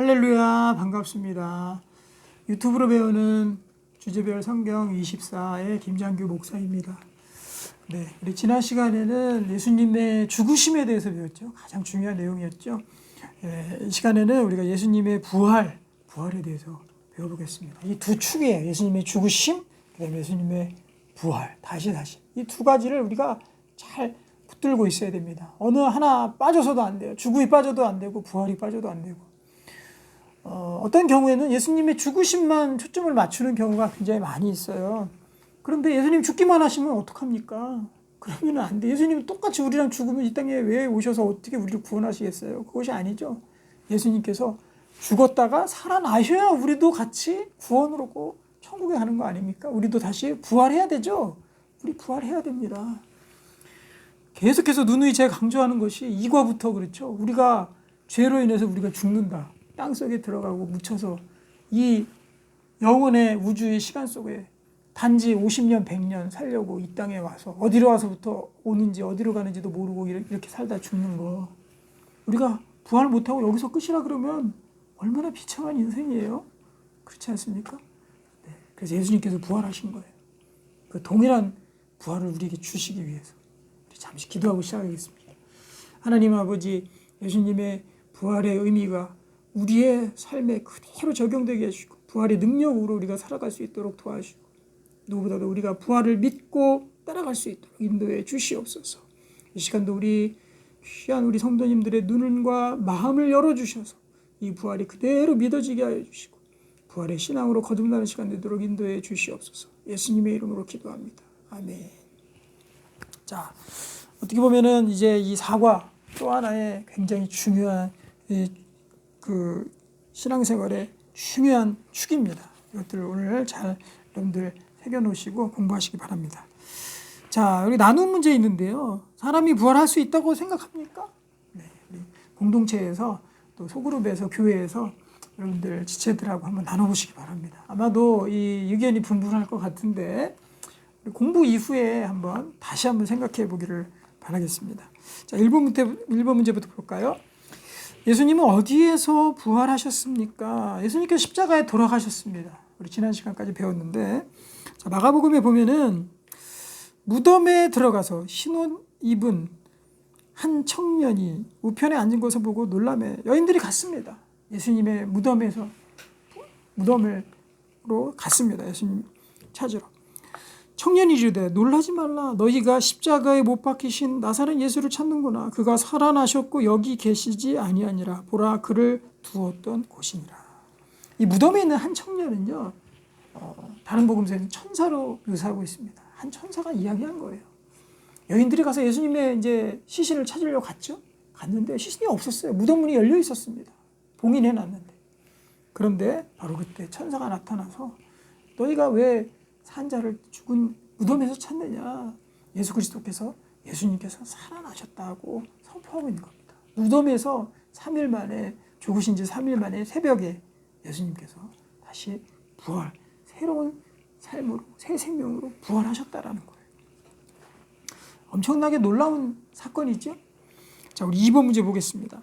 할렐루야, 반갑습니다. 유튜브로 배우는 주제별 성경 24의 김장규 목사입니다. 네, 우리 지난 시간에는 예수님의 죽으심에 대해서 배웠죠. 가장 중요한 내용이었죠. 이 시간에는 우리가 예수님의 부활에 대해서 배워보겠습니다. 이 두 축이에요. 예수님의 죽으심, 그다음에 예수님의 부활, 다시. 이 두 가지를 우리가 잘 붙들고 있어야 됩니다. 어느 하나 빠져서도 안 돼요. 죽음이 빠져도 안 되고 부활이 빠져도 안 되고. 어떤 경우에는 예수님의 죽으심만 초점을 맞추는 경우가 굉장히 많이 있어요. 그런데 예수님 죽기만 하시면 어떡합니까? 그러면 안 돼. 예수님은 똑같이 우리랑 죽으면 이 땅에 왜 오셔서 어떻게 우리를 구원하시겠어요? 그것이 아니죠. 예수님께서 죽었다가 살아나셔야 우리도 같이 구원으로 천국에 가는 거 아닙니까? 우리도 다시 부활해야 되죠. 우리 부활해야 됩니다. 계속해서 누누이 제가 강조하는 것이 2과부터 그렇죠. 우리가 죄로 인해서 우리가 죽는다. 땅속에 들어가고 묻혀서 이 영혼의 우주의 시간 속에 단지 50년, 100년 살려고 이 땅에 와서 어디로 와서부터 오는지 어디로 가는지도 모르고 이렇게 살다 죽는 거. 우리가 부활 못하고 여기서 끝이라 그러면 얼마나 비참한 인생이에요. 그렇지 않습니까? 네. 그래서 예수님께서 부활하신 거예요. 그 동일한 부활을 우리에게 주시기 위해서. 우리 잠시 기도하고 시작하겠습니다. 하나님 아버지, 예수님의 부활의 의미가 우리의 삶에 그대로 적용되게 해주시고 부활의 능력으로 우리가 살아갈 수 있도록 도와주시고 누구보다도 우리가 부활을 믿고 따라갈 수 있도록 인도해 주시옵소서. 이 시간도 우리 귀한 우리 성도님들의 눈과 마음을 열어주셔서 이 부활이 그대로 믿어지게 하여 주시고 부활의 신앙으로 거듭나는 시간 되도록 인도해 주시옵소서. 예수님의 이름으로 기도합니다. 아멘. 자, 어떻게 보면은 이제 이 사과 또 하나의 굉장히 중요한 그 신앙생활의 중요한 축입니다. 이것들을 오늘 잘 여러분들 새겨놓으시고 공부하시기 바랍니다. 자, 여기 나눈 문제 있는데요. 사람이 부활할 수 있다고 생각합니까? 네, 우리 공동체에서 또 소그룹에서 교회에서 여러분들 지체들하고 한번 나눠보시기 바랍니다. 아마도 이 의견이 분분할 것 같은데 공부 이후에 다시 한번 생각해 보기를 바라겠습니다. 자, 1번 문제부터 볼까요? 예수님은 어디에서 부활하셨습니까? 예수님께서 십자가에 돌아가셨습니다. 우리 지난 시간까지 배웠는데, 자, 마가복음에 보면은 무덤에 들어가서 흰옷 입은 한 청년이 우편에 앉은 것을 보고 놀라매 여인들이 갔습니다. 예수님의 무덤으로 갔습니다. 예수님 찾으러. 청년이 이르되 놀라지 말라. 너희가 십자가에 못 박히신 나사렛 예수를 찾는구나. 그가 살아나셨고 여기 계시지 아니하니라. 보라, 그를 두었던 곳이니라. 이 무덤에 있는 한 청년은요, 다른 복음서에는 천사로 묘사하고 있습니다. 한 천사가 이야기한 거예요. 여인들이 가서 예수님의 이제 시신을 찾으려고 갔는데 시신이 없었어요. 무덤 문이 열려 있었습니다. 봉인해 놨는데. 그런데 바로 그때 천사가 나타나서 너희가 왜 산자를 죽은 무덤에서 찾느냐. 예수 그리스도께서 예수님께서 살아나셨다고 선포하고 있는 겁니다. 무덤에서 3일 만에 죽으신 지 3일 만에 새벽에 예수님께서 다시 부활, 새로운 삶으로 새 생명으로 부활하셨다라는 거예요. 엄청나게 놀라운 사건이죠. 자, 우리 2번 문제 보겠습니다.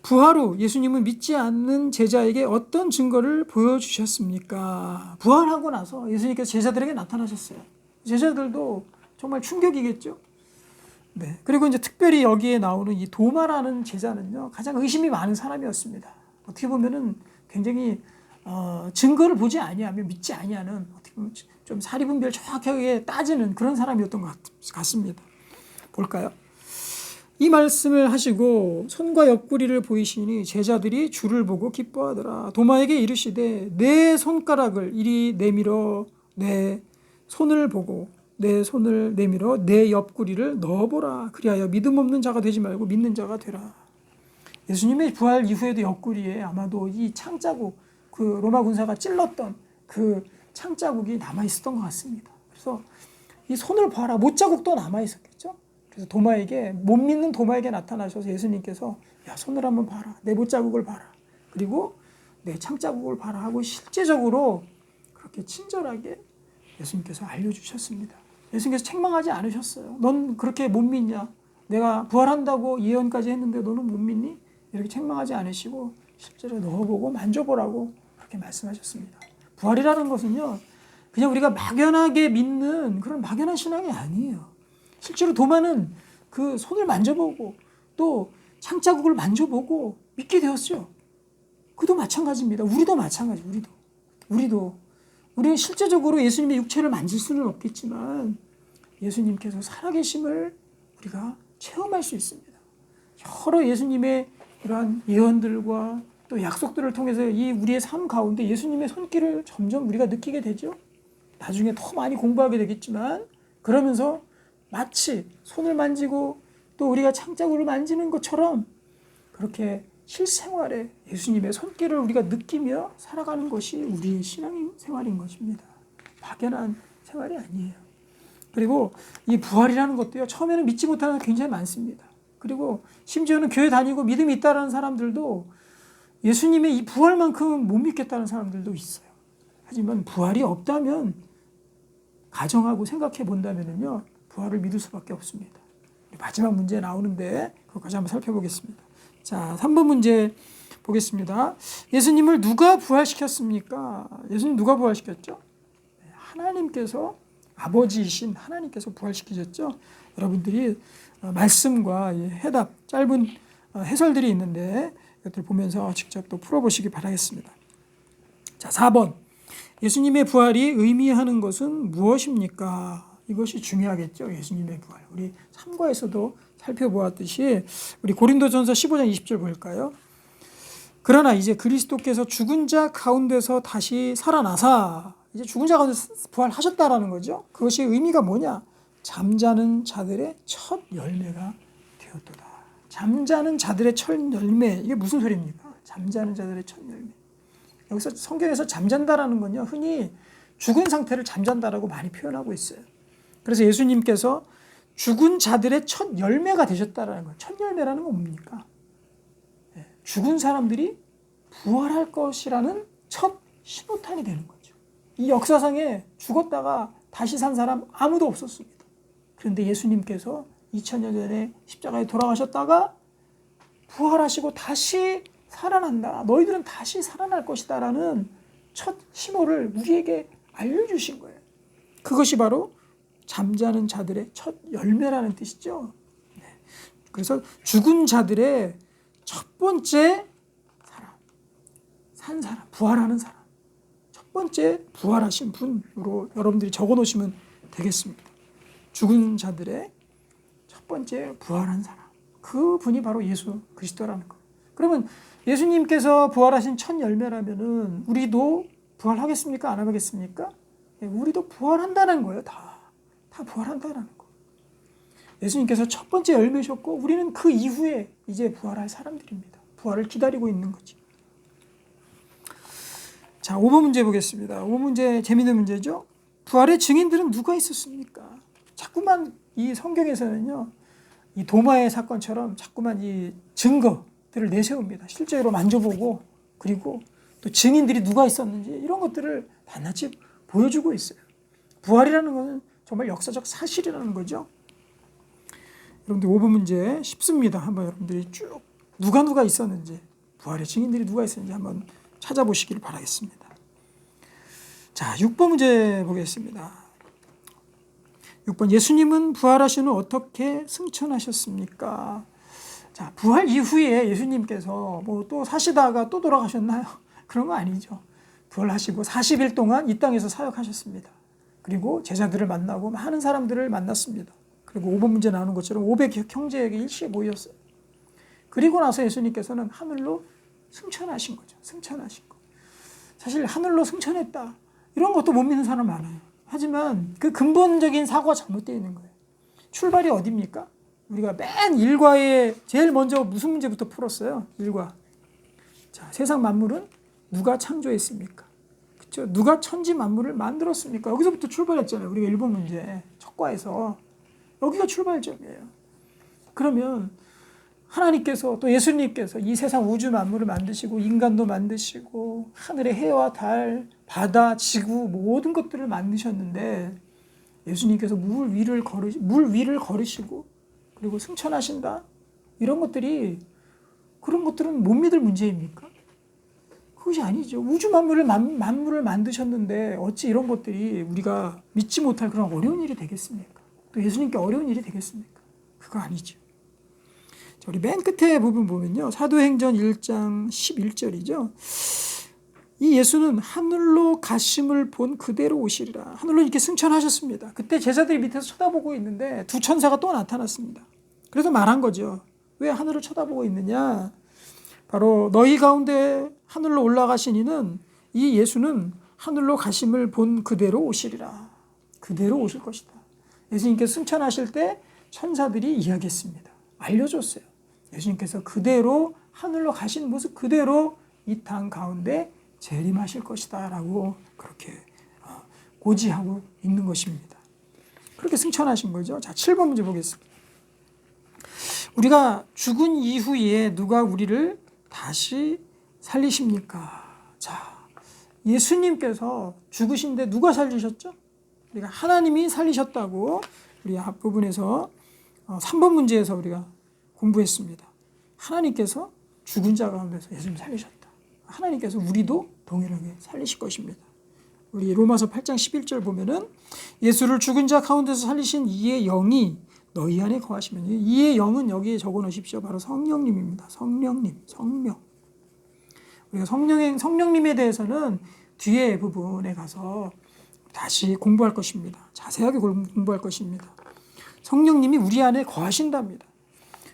부활 후 예수님은 믿지 않는 제자에게 어떤 증거를 보여주셨습니까? 부활하고 나서 예수님께서 제자들에게 나타나셨어요. 제자들도 정말 충격이겠죠. 네. 그리고 이제 특별히 여기에 나오는 이 도마라는 제자는요, 가장 의심이 많은 사람이었습니다. 어떻게 보면은 굉장히 증거를 보지 아니하면 믿지 아니하는, 어떻게 보면 좀 사리분별 정확하게 따지는 그런 사람이었던 것 같습니다. 볼까요? 이 말씀을 하시고 손과 옆구리를 보이시니 제자들이 주를 보고 기뻐하더라. 도마에게 이르시되 내 손가락을 이리 내밀어 내 손을 보고 내 손을 내밀어 내 옆구리를 넣어보라. 그리하여 믿음 없는 자가 되지 말고 믿는 자가 되라. 예수님의 부활 이후에도 옆구리에 아마도 이 창자국, 그 로마 군사가 찔렀던 그 창자국이 남아있었던 것 같습니다. 그래서 이 손을 봐라. 못자국도 남아있었겠죠. 그래서 못 믿는 도마에게 나타나셔서 예수님께서 야, 손을 한번 봐라. 내 못자국을 봐라. 그리고 내 창자국을 봐라 하고 실제적으로 그렇게 친절하게 예수님께서 알려주셨습니다. 예수님께서 책망하지 않으셨어요. 넌 그렇게 못 믿냐? 내가 부활한다고 예언까지 했는데 너는 못 믿니? 이렇게 책망하지 않으시고 실제로 넣어보고 만져보라고 그렇게 말씀하셨습니다. 부활이라는 것은요, 그냥 우리가 막연하게 믿는 그런 막연한 신앙이 아니에요. 실제로 도마는 그 손을 만져보고 또 창자국을 만져보고 믿게 되었죠. 그도 마찬가지입니다. 우리도 마찬가지. 우리는 실제적으로 예수님의 육체를 만질 수는 없겠지만 예수님께서 살아계심을 우리가 체험할 수 있습니다. 여러 예수님의 이러한 예언들과 또 약속들을 통해서 이 우리의 삶 가운데 예수님의 손길을 점점 우리가 느끼게 되죠. 나중에 더 많이 공부하게 되겠지만 그러면서 마치 손을 만지고 또 우리가 창자국을 만지는 것처럼 그렇게 실생활에 예수님의 손길을 우리가 느끼며 살아가는 것이 우리의 신앙생활인 것입니다. 막연한 생활이 아니에요. 그리고 이 부활이라는 것도요, 처음에는 믿지 못하는 게 굉장히 많습니다. 그리고 심지어는 교회 다니고 믿음이 있다는 사람들도 예수님의 이 부활만큼은 못 믿겠다는 사람들도 있어요. 하지만 부활이 없다면 가정하고 생각해 본다면요, 부활을 믿을 수밖에 없습니다. 마지막 문제 나오는데 그것까지 한번 살펴보겠습니다. 자, 3번 문제 보겠습니다. 예수님을 누가 부활시켰습니까? 예수님 누가 부활시켰죠? 하나님께서, 아버지이신 하나님께서 부활시키셨죠. 여러분들이 말씀과 해답, 짧은 해설들이 있는데 이것들 보면서 직접 또 풀어보시기 바라겠습니다. 자, 4번. 예수님의 부활이 의미하는 것은 무엇입니까? 이것이 중요하겠죠. 예수님의 부활. 우리 3과에서도 살펴보았듯이 우리 고린도전서 15장 20절 볼까요? 그러나 이제 그리스도께서 죽은 자 가운데서 다시 살아나사, 이제 죽은 자 가운데서 부활하셨다라는 거죠. 그것이 의미가 뭐냐? 잠자는 자들의 첫 열매가 되었도다. 잠자는 자들의 첫 열매, 이게 무슨 소리입니까? 잠자는 자들의 첫 열매. 여기서 성경에서 잠잔다라는 건요, 흔히 죽은 상태를 잠잔다라고 많이 표현하고 있어요. 그래서 예수님께서 죽은 자들의 첫 열매가 되셨다라는 거예요. 첫 열매라는 건 뭡니까? 죽은 사람들이 부활할 것이라는 첫 신호탄이 되는 거죠. 이 역사상에 죽었다가 다시 산 사람 아무도 없었습니다. 그런데 예수님께서 2000년 전에 십자가에 돌아가셨다가 부활하시고 다시 살아난다. 너희들은 다시 살아날 것이다 라는 첫 신호를 우리에게 알려주신 거예요. 그것이 바로 잠자는 자들의 첫 열매라는 뜻이죠. 그래서 죽은 자들의 첫 번째 사람, 산 사람, 부활하는 사람, 첫 번째 부활하신 분으로 여러분들이 적어 놓으시면 되겠습니다. 죽은 자들의 첫 번째 부활한 사람, 그 분이 바로 예수 그리스도라는 거예요. 그러면 예수님께서 부활하신 첫 열매라면은 우리도 부활하겠습니까? 안 하겠습니까? 우리도 부활한다는 거예요. 다 부활한다는 거. 예수님께서 첫 번째 열매셨고 우리는 그 이후에 이제 부활할 사람들입니다. 부활을 기다리고 있는 거지. 자, 5번 문제 보겠습니다. 5번 문제 재미있는 문제죠. 부활의 증인들은 누가 있었습니까? 자꾸만 이 성경에서는요, 이 도마의 사건처럼 자꾸만 이 증거들을 내세웁니다. 실제로 만져보고 그리고 또 증인들이 누가 있었는지 이런 것들을 낱낱이 보여주고 있어요. 부활이라는 것은 정말 역사적 사실이라는 거죠. 여러분들 5번 문제 쉽습니다. 한번 여러분들이 쭉 누가 있었는지, 부활의 증인들이 누가 있었는지 한번 찾아보시길 바라겠습니다. 자, 6번 문제 보겠습니다. 6번. 예수님은 부활하신 후 어떻게 승천하셨습니까? 자, 부활 이후에 예수님께서 뭐 또 사시다가 또 돌아가셨나요? 그런 거 아니죠. 부활하시고 40일 동안 이 땅에서 사역하셨습니다. 그리고 제자들을 만나고 많은 사람들을 만났습니다. 그리고 5번 문제 나오는 것처럼 500 형제에게 일시에 모였어요. 그리고 나서 예수님께서는 하늘로 승천하신 거죠. 승천하신 거. 사실 하늘로 승천했다, 이런 것도 못 믿는 사람 많아요. 하지만 그 근본적인 사고가 잘못되어 있는 거예요. 출발이 어디입니까? 우리가 맨 1과에 제일 먼저 무슨 문제부터 풀었어요? 1과. 자, 세상 만물은 누가 창조했습니까? 그렇죠? 누가 천지 만물을 만들었습니까? 여기서부터 출발했잖아요. 우리가 1번 문제 첫 과에서. 여기가 출발점이에요. 그러면 하나님께서 또 예수님께서 이 세상 우주 만물을 만드시고 인간도 만드시고 하늘의 해와 달, 바다, 지구 모든 것들을 만드셨는데 예수님께서 물 위를 걸으시고 그리고 승천하신다? 이런 것들이, 그런 것들은 못 믿을 문제입니까? 그것이 아니죠. 우주 만물을 만드셨는데 어찌 이런 것들이 우리가 믿지 못할 그런 어려운 일이 되겠습니까? 또 예수님께 어려운 일이 되겠습니까? 그거 아니죠. 자, 우리 맨 끝에 부분 보면요. 사도행전 1장 11절이죠. 이 예수는 하늘로 가심을 본 그대로 오시리라. 하늘로 이렇게 승천하셨습니다. 그때 제자들이 밑에서 쳐다보고 있는데 두 천사가 또 나타났습니다. 그래서 말한 거죠. 왜 하늘을 쳐다보고 있느냐? 바로 너희 가운데 하늘로 올라가신 이는 이 예수는 하늘로 가심을 본 그대로 오시리라. 그대로 오실 것이다. 예수님께서 승천하실 때 천사들이 이야기했습니다. 알려줬어요. 예수님께서 그대로 하늘로 가신 모습 그대로 이 땅 가운데 재림하실 것이다 라고 그렇게 고지하고 있는 것입니다. 그렇게 승천하신 거죠. 자, 7번 문제 보겠습니다. 우리가 죽은 이후에 누가 우리를 다시 살리십니까? 자, 예수님께서 죽으신데 누가 살리셨죠? 우리가 하나님이 살리셨다고 우리 앞부분에서 3번 문제에서 우리가 공부했습니다. 하나님께서 죽은 자 가운데서 예수님 살리셨다. 하나님께서 우리도 동일하게 살리실 것입니다. 우리 로마서 8장 11절 보면은 예수를 죽은 자 가운데서 살리신 이의 영이 너희 안에 거하시면, 이의 영은 여기에 적어 놓으십시오. 바로 성령님입니다. 성령님, 성령. 우리가 성령님에 대해서는 뒤에 부분에 가서 다시 공부할 것입니다. 자세하게 공부할 것입니다. 성령님이 우리 안에 거하신답니다.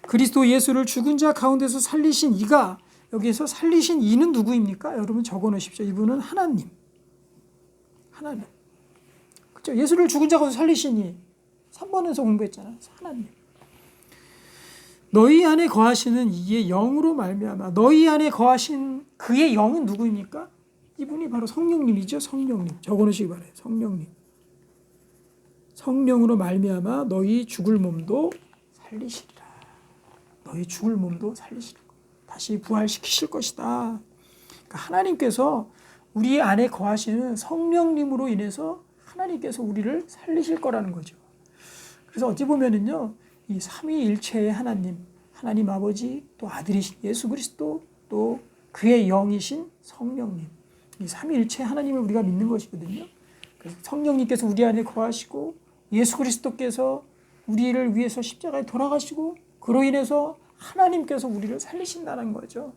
그리스도 예수를 죽은 자 가운데서 살리신 이가, 여기에서 살리신 이는 누구입니까? 여러분 적어 놓으십시오. 이분은 하나님. 하나님. 그렇죠? 예수를 죽은 자 가운데서 살리신 이. 3번에서 공부했잖아요. 하나님. 너희 안에 거하시는 이의 영으로 말미암아. 너희 안에 거하신 그의 영은 누구입니까? 이분이 바로 성령님이죠. 성령님. 적어 놓으시기 바라요. 성령님. 성령으로 말미암아 너희 죽을 몸도 살리시리라. 너희 죽을 몸도 살리시리라. 다시 부활시키실 것이다. 그러니까 하나님께서 우리 안에 거하시는 성령님으로 인해서 하나님께서 우리를 살리실 거라는 거죠. 그래서 어찌 보면은요, 이 삼위일체의 하나님 아버지, 또 아들이신 예수 그리스도, 또 그의 영이신 성령님, 이 삼위일체 하나님을 우리가 믿는 것이거든요. 그래서 성령님께서 우리 안에 거하시고 예수 그리스도께서 우리를 위해서 십자가에 돌아가시고 그로 인해서 하나님께서 우리를 살리신다는 거죠.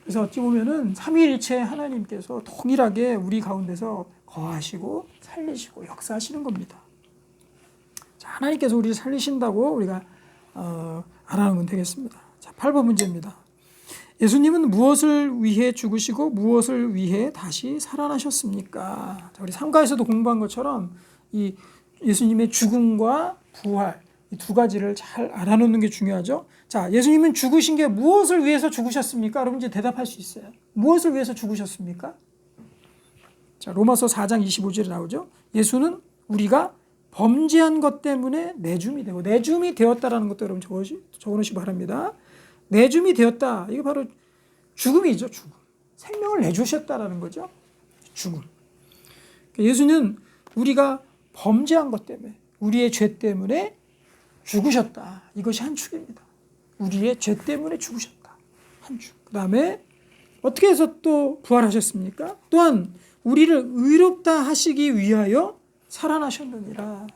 그래서 어찌 보면은 삼위일체 하나님께서 동일하게 우리 가운데서 거하시고 살리시고 역사하시는 겁니다. 자, 하나님께서 우리를 살리신다고 우리가 알아놓으면 되겠습니다. 자, 8번 문제입니다. 예수님은 무엇을 위해 죽으시고 무엇을 위해 다시 살아나셨습니까? 자, 우리 상가에서도 공부한 것처럼 이 예수님의 죽음과 부활, 이 두 가지를 잘 알아놓는 게 중요하죠. 자, 예수님은 죽으신 게 무엇을 위해서 죽으셨습니까? 여러분 이제 대답할 수 있어요. 무엇을 위해서 죽으셨습니까? 자, 로마서 4장 25절에 나오죠. 예수는 우리가 범죄한 것 때문에 내줌이 되고, 내줌이 되었다라는 것도 여러분 적어놓으시기 바랍니다. 내줌이 되었다. 이게 바로 죽음이죠. 죽음. 생명을 내주셨다라는 거죠. 죽음. 예수는 우리가 범죄한 것 때문에, 우리의 죄 때문에 죽으셨다. 이것이 한 축입니다. 우리의 죄 때문에 죽으셨다. 한 축. 그 다음에 어떻게 해서 또 부활하셨습니까? 또한 우리를 의롭다 하시기 위하여 살아나셨느니라.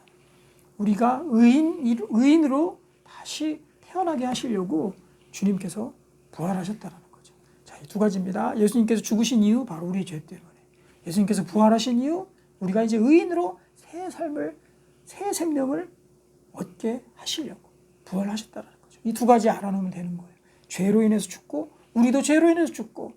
우리가 의인으로 다시 태어나게 하시려고 주님께서 부활하셨다는 거죠. 자, 이 두 가지입니다. 예수님께서 죽으신 이유 바로 우리의 죄 때문에. 예수님께서 부활하신 이유 우리가 이제 의인으로 새 삶을, 새 생명을 얻게 하시려고 부활하셨다는 거죠. 이 두 가지 알아놓으면 되는 거예요. 죄로 인해서 죽고, 우리도 죄로 인해서 죽고,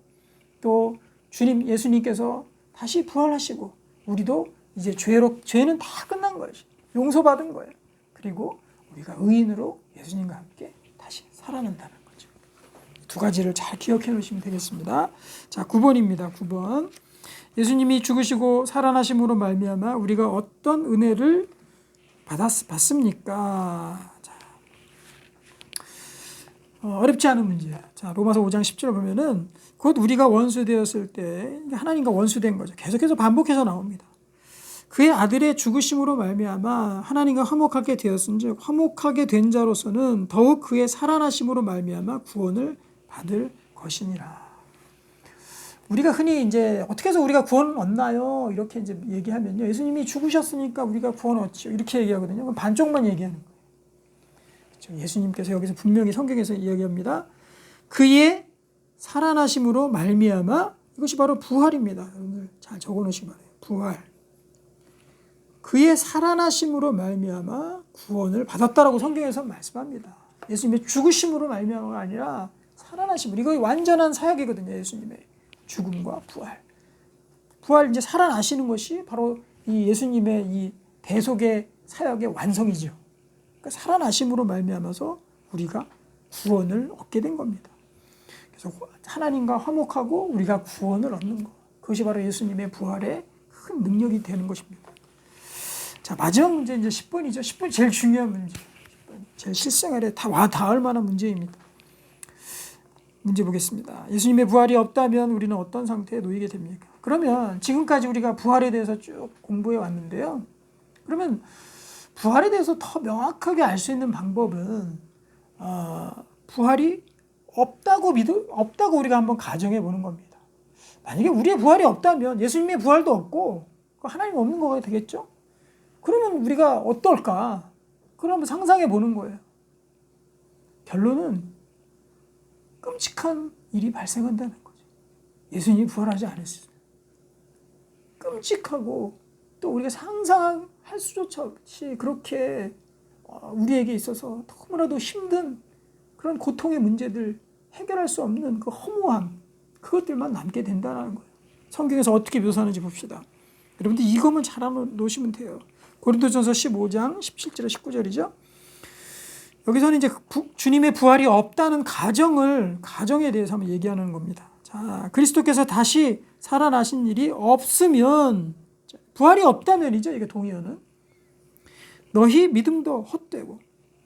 또 주님 예수님께서 다시 부활하시고, 우리도 이제 죄는 다 끝난 거예요. 용서받은 거예요. 그리고 우리가 의인으로 예수님과 함께 다시 살아난다는 거죠. 두 가지를 잘 기억해 놓으시면 되겠습니다. 자, 9번입니다. 9번. 예수님이 죽으시고 살아나심으로 말미암아 우리가 어떤 은혜를 받습니까? 자, 어렵지 않은 문제. 자, 로마서 5장 10절 보면은 곧 우리가 원수 되었을 때 하나님과 원수된 거죠. 계속해서 반복해서 나옵니다. 그의 아들의 죽으심으로 말미암아 하나님과 화목하게 되었은즉 화목하게 된 자로서는 더욱 그의 살아나심으로 말미암아 구원을 받을 것이니라. 우리가 흔히 이제 어떻게 해서 우리가 구원 얻나요? 이렇게 이제 얘기하면요. 예수님이 죽으셨으니까 우리가 구원 얻죠. 이렇게 얘기하거든요. 그럼 반쪽만 얘기하는 거예요. 그렇죠? 예수님께서 여기서 분명히 성경에서 이야기합니다. 그의 살아나심으로 말미암아 이것이 바로 부활입니다. 여러분들 잘 적어놓으시기 바래요. 부활. 그의 살아나심으로 말미암아 구원을 받았다라고 성경에서 말씀합니다. 예수님의 죽으심으로 말미암아가 아니라 살아나심으로. 이거 완전한 사역이거든요. 예수님의 죽음과 부활. 부활 이제 살아나시는 것이 바로 이 예수님의 이 대속의 사역의 완성이죠. 그러니까 살아나심으로 말미암아서 우리가 구원을 얻게 된 겁니다. 그래서 하나님과 화목하고 우리가 구원을 얻는 것. 그것이 바로 예수님의 부활의 큰 능력이 되는 것입니다. 자, 마지막 문제 이제 10번이죠. 10번 제일 중요한 문제. 10번. 제 실생활에 다 와 닿을 만한 문제입니다. 문제 보겠습니다. 예수님의 부활이 없다면 우리는 어떤 상태에 놓이게 됩니까? 그러면 지금까지 우리가 부활에 대해서 쭉 공부해 왔는데요. 그러면 부활에 대해서 더 명확하게 알 수 있는 방법은 부활이 없다고 우리가 한번 가정해 보는 겁니다. 만약에 우리의 부활이 없다면 예수님의 부활도 없고 하나님 없는 거가 되겠죠? 그러면 우리가 어떨까? 그걸 한번 상상해 보는 거예요. 결론은 끔찍한 일이 발생한다는 거죠. 예수님이 부활하지 않았어요. 끔찍하고 또 우리가 상상할 수조차 없이 그렇게 우리에게 있어서 너무나도 힘든 그런 고통의 문제들 해결할 수 없는 그 허무함 그것들만 남게 된다는 거예요. 성경에서 어떻게 묘사하는지 봅시다. 여러분들 이것만 잘 놓으시면 돼요. 고린도전서 15장 17절 19절이죠. 여기서는 이제 주님의 부활이 없다는 가정에 대해서 한번 얘기하는 겁니다. 자, 그리스도께서 다시 살아나신 일이 없으면 부활이 없다면이죠. 이게 동의어는 너희 믿음도 헛되고.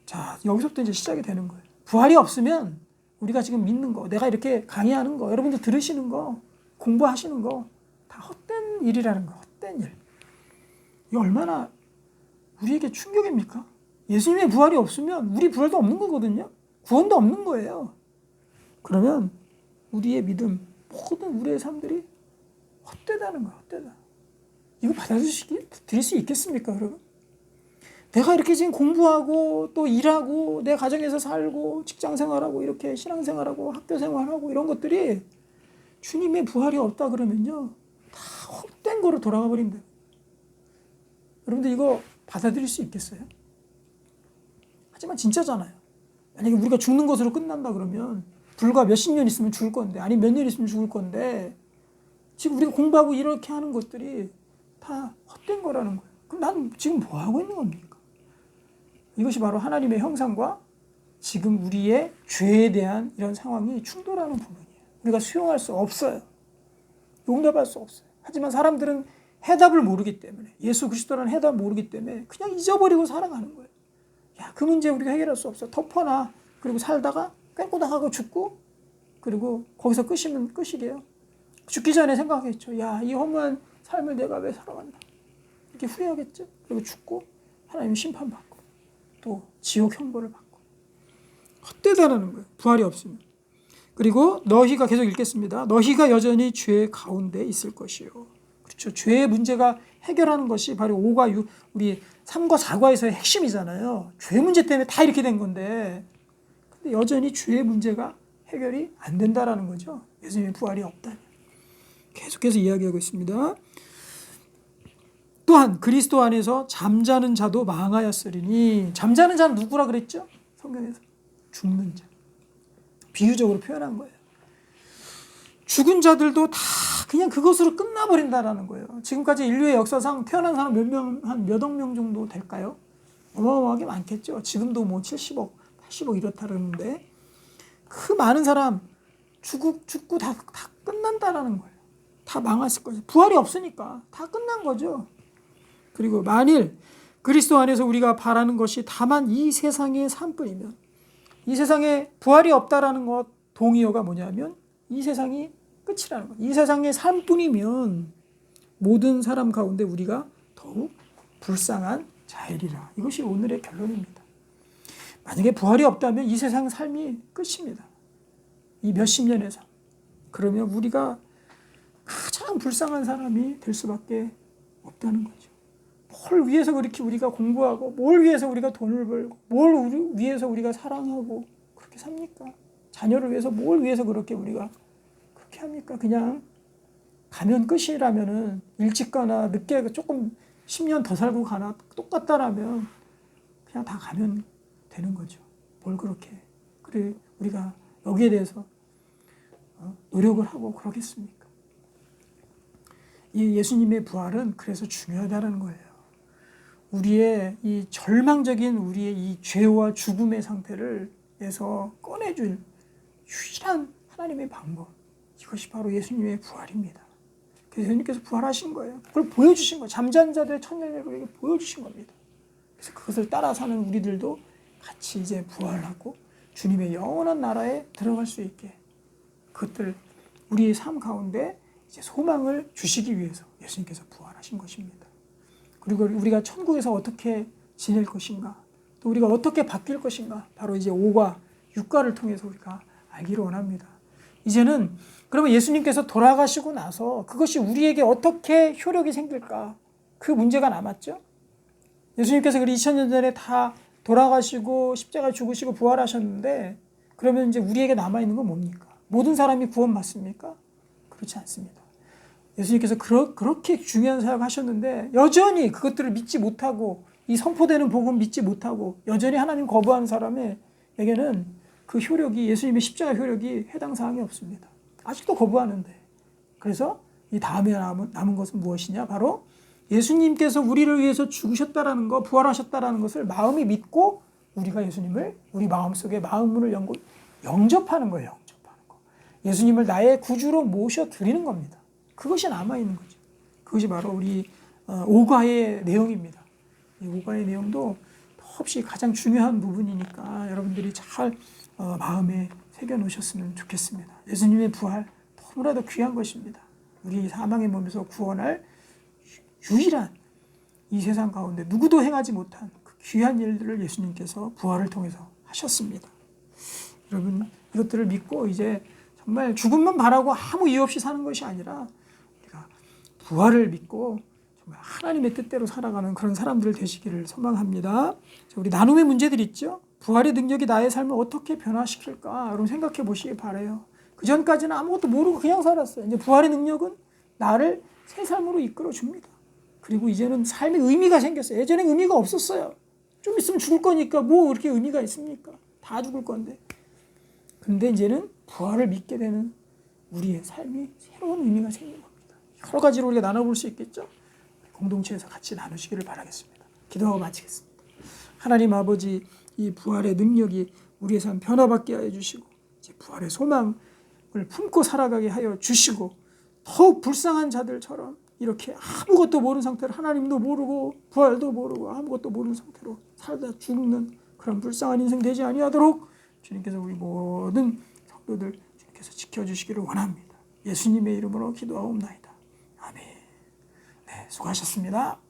자, 여기서부터 이제 시작이 되는 거예요. 부활이 없으면 우리가 지금 믿는 거, 내가 이렇게 강의하는 거, 여러분들 들으시는 거, 공부하시는 거 다 헛된 일이라는 거, 헛된 일. 이거 얼마나 우리에게 충격입니까? 예수님의 부활이 없으면 우리 부활도 없는 거거든요. 구원도 없는 거예요. 그러면 우리의 믿음, 모든 우리의 삶들이 헛되다는 거야, 헛되다. 이거 받아들일 수 있겠습니까, 여러분? 내가 이렇게 지금 공부하고 또 일하고 내 가정에서 살고 직장 생활하고 이렇게 신앙 생활하고 학교 생활하고 이런 것들이 주님의 부활이 없다 그러면요. 다 헛된 거로 돌아가 버린다. 여러분들 이거 받아들일 수 있겠어요? 하지만 진짜잖아요. 만약에 우리가 죽는 것으로 끝난다 그러면 불과 몇십 년 있으면 죽을 건데 아니 몇 년 있으면 죽을 건데 지금 우리가 공부하고 이렇게 하는 것들이 다 헛된 거라는 거예요. 그럼 난 지금 뭐 하고 있는 겁니까? 이것이 바로 하나님의 형상과 지금 우리의 죄에 대한 이런 상황이 충돌하는 부분이에요. 우리가 수용할 수 없어요. 용납할 수 없어요. 하지만 사람들은 해답을 모르기 때문에 예수 그리스도라는 해답을 모르기 때문에 그냥 잊어버리고 살아가는 거예요. 야, 그 문제 우리가 해결할 수 없어. 덮어놔. 그리고 살다가 꾀꼬닥하고 죽고 그리고 거기서 끝이면 끝이래요. 죽기 전에 생각하겠죠. 야, 이 허무한 삶을 내가 왜 살아간다. 이렇게 후회하겠죠. 그리고 죽고 하나님 심판받고 또 지옥 형벌을 받고 헛되다라는 거예요. 부활이 없으면. 그리고 너희가 계속 읽겠습니다. 너희가 여전히 죄 가운데 있을 것이요. 그렇죠. 죄의 문제가 해결하는 것이 바로 5과 6, 우리 3과 4과에서의 핵심이잖아요. 죄 문제 때문에 다 이렇게 된 건데 근데 여전히 죄의 문제가 해결이 안 된다라는 거죠. 예수님의 부활이 없다니. 계속해서 이야기하고 있습니다. 또한 그리스도 안에서 잠자는 자도 망하였으리니. 잠자는 자는 누구라 그랬죠? 성경에서 죽는 자. 비유적으로 표현한 거예요. 죽은 자들도 다 그냥 그것으로 끝나버린다라는 거예요. 지금까지 인류의 역사상 태어난 사람 한 몇억 명 정도 될까요? 어마어마하게 많겠죠. 지금도 뭐 70억, 80억 이렇다 그러는데 그 많은 사람 죽고 다 끝난다라는 거예요. 다 망했을 거죠. 부활이 없으니까 다 끝난 거죠. 그리고 만일 그리스도 안에서 우리가 바라는 것이 다만 이 세상의 삶뿐이면, 이 세상에 부활이 없다라는 것 동의어가 뭐냐면 이 세상이 끝이라는 것. 이 세상의 삶뿐이면 모든 사람 가운데 우리가 더욱 불쌍한 자이리라. 이것이 오늘의 결론입니다. 만약에 부활이 없다면 이 세상 삶이 끝입니다. 이 몇십 년의 삶. 그러면 우리가 참 불쌍한 사람이 될 수밖에 없다는 거죠. 뭘 위해서 그렇게 우리가 공부하고, 뭘 위해서 우리가 돈을 벌고, 뭘 위해서 우리가 사랑하고 그렇게 삽니까? 자녀를 위해서 뭘 위해서 그렇게 우리가 그렇게 합니까? 그냥 가면 끝이라면은 일찍 가나 늦게 조금 10년 더 살고 가나 똑같다라면 그냥 다 가면 되는 거죠. 뭘 그렇게. 그래 우리가 여기에 대해서 노력을 하고 그러겠습니까? 이 예수님의 부활은 그래서 중요하다는 거예요. 우리의 이 절망적인 우리의 이 죄와 죽음의 상태를에서 꺼내줄 유일한 하나님의 방법, 이것이 바로 예수님의 부활입니다. 그래서 예수님께서 부활하신 거예요. 그걸 보여주신 거예요. 잠자는 자들의 첫 열매를 보여주신 겁니다. 그래서 그것을 따라 사는 우리들도 같이 이제 부활하고 주님의 영원한 나라에 들어갈 수 있게, 그것들 우리의 삶 가운데 이제 소망을 주시기 위해서 예수님께서 부활하신 것입니다. 그리고 우리가 천국에서 어떻게 지낼 것인가, 또 우리가 어떻게 바뀔 것인가, 바로 이제 5과 6과를 통해서 우리가 알기를 원합니다. 이제는 그러면 예수님께서 돌아가시고 나서 그것이 우리에게 어떻게 효력이 생길까, 그 문제가 남았죠. 예수님께서 2000년 전에 다 돌아가시고 십자가 죽으시고 부활하셨는데, 그러면 이제 우리에게 남아있는 건 뭡니까? 모든 사람이 구원받습니까? 그렇지 않습니다. 예수님께서 그렇게 중요한 사역을 하셨는데 여전히 그것들을 믿지 못하고, 이 선포되는 복음 믿지 못하고 여전히 하나님 거부하는 사람에게는 그 효력이, 예수님의 십자가 효력이 해당 사항이 없습니다. 아직도 거부하는데. 그래서 이 다음에 남은 것은 무엇이냐? 바로 예수님께서 우리를 위해서 죽으셨다라는 거, 부활하셨다라는 것을 마음이 믿고 우리가 예수님을 우리 마음속에 마음문을 영접하는 거예요. 영접하는 거. 예수님을 나의 구주로 모셔드리는 겁니다. 그것이 남아있는 거죠. 그것이 바로 우리 5과의 내용입니다. 이 5과의 내용도 더없이 가장 중요한 부분이니까 여러분들이 잘 마음에 새겨놓으셨으면 좋겠습니다. 예수님의 부활 너무나도 귀한 것입니다. 우리 사망의 몸에서 구원할 유일한, 이 세상 가운데 누구도 행하지 못한 그 귀한 일들을 예수님께서 부활을 통해서 하셨습니다. 여러분, 이것들을 믿고 이제 정말 죽음만 바라고 아무 이유 없이 사는 것이 아니라 우리가 부활을 믿고 정말 하나님의 뜻대로 살아가는 그런 사람들 되시기를 소망합니다. 우리 나눔의 문제들 있죠? 부활의 능력이 나의 삶을 어떻게 변화시킬까? 여러분 생각해 보시기 바라요. 그 전까지는 아무것도 모르고 그냥 살았어요. 이제 부활의 능력은 나를 새 삶으로 이끌어 줍니다. 그리고 이제는 삶에 의미가 생겼어요. 예전에 의미가 없었어요. 좀 있으면 죽을 거니까 뭐 그렇게 의미가 있습니까? 다 죽을 건데. 근데 이제는 부활을 믿게 되는 우리의 삶이 새로운 의미가 생긴 겁니다. 여러 가지로 우리가 나눠볼 수 있겠죠? 공동체에서 같이 나누시기를 바라겠습니다. 기도하고 마치겠습니다. 하나님 아버지, 이 부활의 능력이 우리의 삶 변화받게 하여 주시고, 이제 부활의 소망을 품고 살아가게 하여 주시고, 더욱 불쌍한 자들처럼 이렇게 아무것도 모르는 상태로, 하나님도 모르고 부활도 모르고 아무것도 모르는 상태로 살다 죽는 그런 불쌍한 인생 되지 아니하도록 주님께서 우리 모든 성도들 주님께서 지켜주시기를 원합니다. 예수님의 이름으로 기도하옵나이다. 아멘. 네, 수고하셨습니다.